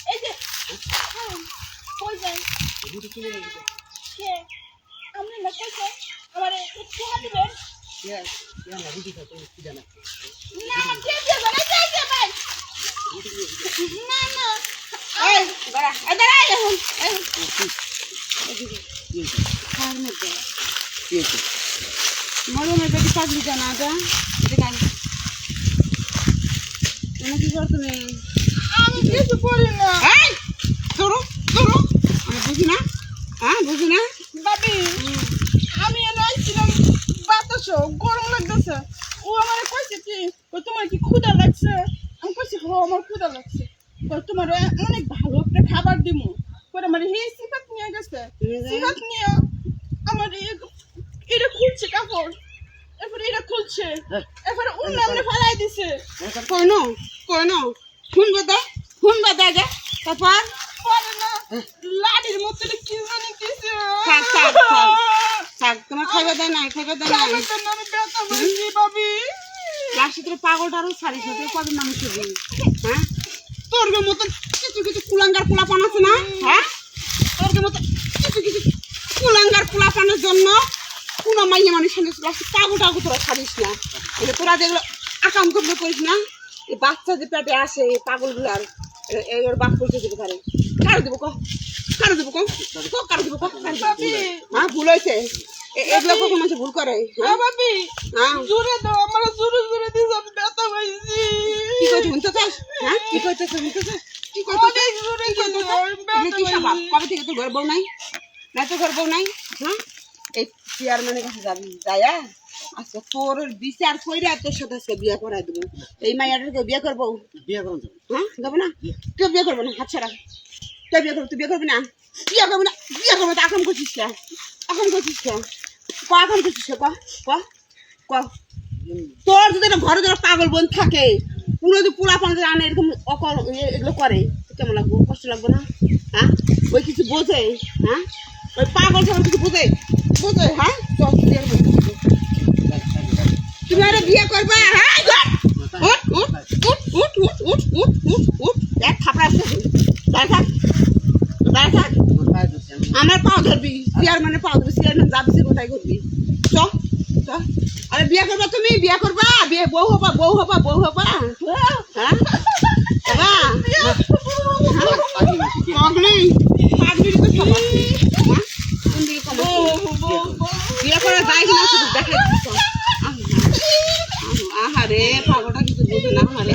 এই যে কই যাই কে আমরা না কইছে আমার একটু হাত দিবেন না আমার দিয়ে দিবেন না না এই বড়া এদারা এখন খাওয়ার মধ্যে মরমের বেটি পাগলি জানা দা দেখাই তুমি কি করছো তুমি আমি কিছু করি না এই ধরো ধরো আমি বুঝি না হ্যাঁ বুঝি না বাবি আমি এনে আইছিলাম বাতাসো গরম লাগতেছে ও আমারে কইছে কি তোমার কি ক্ষুধা লাগছে আমি কইছি হ আমার ক্ষুধা লাগছে তোমার অনেক ভালো একটা খাবার দিমু পরে মানে হে সিফাত নিয়ে গেছে সিফাত নিয়ে আমার এটা খুলছে কাপড় এরপরে এটা খুলছে এরপরে অন্য আমরা ফালাই দিছে কই না ফোন বাদা যা তারপর পরে না লাডির মতো কি জানি দিছে থাক তোমার খাইবা দেয় না আমি ব্যথা পাইছি ভাবি লাস্টে তোর পাগলটারও ছাড়িস না তুই কবে মানুষ হবি হ্যাঁ তোর মতো কিছু কিছু কুলাঙ্গার পোলাপান আছে না হ্যাঁ তোর মতো কিছু কিছু কুলাঙ্গার পোলাপানের জন্য কোনো মাইয়া মানুষ সঙ্গে পাগলটাকে তোরা ছাড়িস না তোরা যেগুলো আকাম করবে করিস না এই বাচ্চা যে পেটে আসে এই পাগলগুলার ওর বাপ করতে দিতে পারে কারো দেবো কারো দেবো হ্যাঁ ভুল হয়েছে এগুলো কখন মানুষ ভুল করে হ্যাঁ বাবি জোরে দাও আমার জোরে জোরে দিস আমি ব্যথা পাইছি কি করতে শুনতে চাস হ্যাঁ কি করতে শুনতে চাস কি করতে কি স্বভাব কবে থেকে তোর ঘর বউ নাই না তো ঘর বউ নাই হ্যাঁ এই চেয়ারম্যানের কাছে যাবি যাইয়া আচ্ছা তোর বিচার কইরা তোর সাথে আজকে বিয়ে করাই দেবো এই মাইয়াটাকে বিয়ে করবো হ্যাঁ যাবো না কেউ বিয়ে করবো না হাত ছাড়া কেউ বিয়ে করবো তুই বিয়ে করবি না বিয়ে করবো না তো এখন করছিস কে এখন করছিস কে এখন করছিস ক তোর যদি ঘরে যদি পাগল বোন থাকে পুরো যদি পোলা পান আনে এরকম অকল এগুলো করে কেমন লাগবো কষ্ট লাগবে না হ্যাঁ ওই কিছু বোঝে হ্যাঁ ওই পাগল সবাই কিছু বোঝে হ্যাঁ তুমি আরে বিয়ে করবা হ্যাঁ এক খাপড়া থাক আমার পাও ধরবি চেয়ারম্যানের পাও ধরবি চেয়ারম্যান যাবি কোথায় করবি চ আরে বিয়ে করবা তুমি বিয়ে করবা বিয়ে বউ হবা হ্যাঁ পাগলি তো সব বিয়ে করে যাই কিনা শুধু দেখে আহারে পাগলটা কিছু বুঝে না আহারে